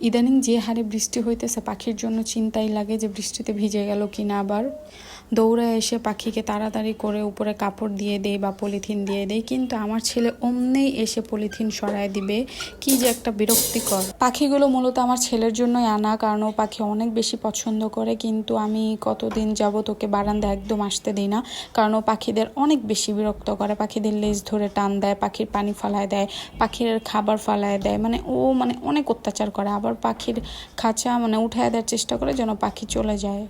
ইদানিং যে হারে বৃষ্টি হইতেছে পাখির জন্য চিন্তাই লাগে যে বৃষ্টিতে ভিজে গেল কিনা। আবার দৌড়ে এসে পাখিকে তাড়াতাড়ি করে উপরে কাপড় দিয়ে দেয় বা পলিথিন দিয়ে দেয়, কিন্তু আমার ছেলে অমনেই এসে পলিথিন সরায় দিবে। কি যে একটা বিরক্তিকর। পাখিগুলো মূলত আমার ছেলের জন্যই আনা, কারণ ও পাখি অনেক বেশি পছন্দ করে, কিন্তু আমি কতদিন যাবত ওকে বারান্দা একদম আসতে দিই না, কারণ ও পাখিদের অনেক বেশি বিরক্ত করে। পাখিদের লেজ ধরে টান দেয়, পাখির পানি ফালায় দেয়, পাখির খাবার ফালায় দেয়, ও অনেক অত্যাচার করে। আবার পাখির খাঁচা উঠায় দেওয়ার চেষ্টা করে যেন পাখি চলে যায়।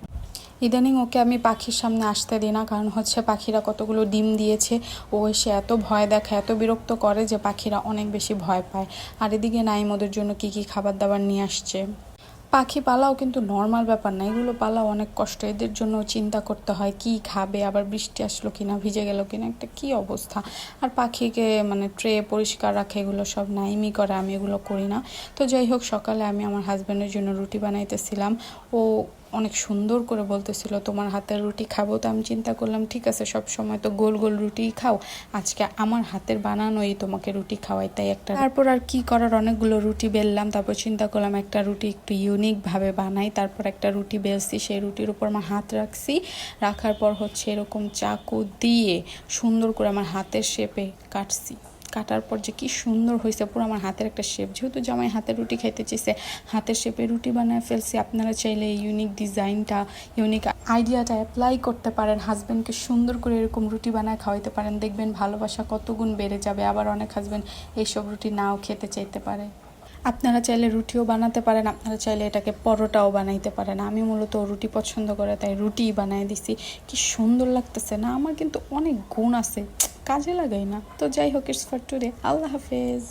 ইদানিং ওকে আমি পাখির সামনে আসতে দিই না, কারণ পাখিরা কতগুলো ডিম দিয়েছে, ও এসে এত ভয় দেখায়, এত বিরক্ত করে যে পাখিরা অনেক বেশি ভয় পায়। আর এদিকে নাইম ওদের জন্য কি খাবার দাবার নিয়ে আসছে। পাখি পালাও কিন্তু নর্মাল ব্যাপার না, এগুলো পালাও অনেক কষ্ট। এদের জন্য চিন্তা করতে হয় কি খাবে, আবার বৃষ্টি আসলো কিনা, ভিজে গেল কিনা, একটা কি অবস্থা। আর পাখিকে ট্রে পরিষ্কার রাখে, এগুলো সব নাইমই করে, আমি এগুলো করি না। তো যাই হোক, সকালে আমি আমার হাজব্যান্ডের জন্য রুটি বানাইতেছিলাম। ও অনেক সুন্দর করে বলতেছিল তোমার হাতের রুটি খাবো। তো আমি চিন্তা করলাম ঠিক আছে, সব সময় তো গোল গোল রুটিই খাও, আজকে আমার হাতের বানানোই তোমাকে রুটি খাওয়াই। তাই একটা, তারপর আর কি করার, অনেকগুলো রুটি বেললাম। তারপর চিন্তা করলাম একটা রুটি একটু ইউনিকভাবে বানাই। তারপর একটা রুটি বেলছি, সেই রুটির উপর আমার হাত রাখছি, রাখার পর এরকম চাকু দিয়ে সুন্দর করে আমার হাতের শেপে কাটছি। কাটার পর যে কি সুন্দর হয়েছে, পুরো আমার হাতের একটা শেপ। যেহেতু জামাই হাতের রুটি খাইতে চেয়েছে, হাতের শেপে রুটি বানায় ফেলছি। আপনারা চাইলে এই ইউনিক ডিজাইনটা, ইউনিক আইডিয়াটা অ্যাপ্লাই করতে পারেন, হাজব্যান্ডকে সুন্দর করে এরকম রুটি বানায় খাওয়াইতে পারেন, দেখবেন ভালোবাসা কত গুণ বেড়ে যাবে। আবার অনেক হাজব্যান্ড এইসব রুটি নাও খেতে চাইতে পারে। আপনারা চাইলে রুটিও বানাতে পারেন, আপনারা চাইলে এটাকে পরোটাও বানাইতে পারেন। আমি মূলত রুটি পছন্দ করে তাই রুটিই বানাই দিছি। কি সুন্দর লাগতেছে না? আমার কিন্তু অনেক গুণ আছে, কাজে লাগাই না। তো যাই হোক, ইটস ফর টুডে। আল্লাহ হাফেজ।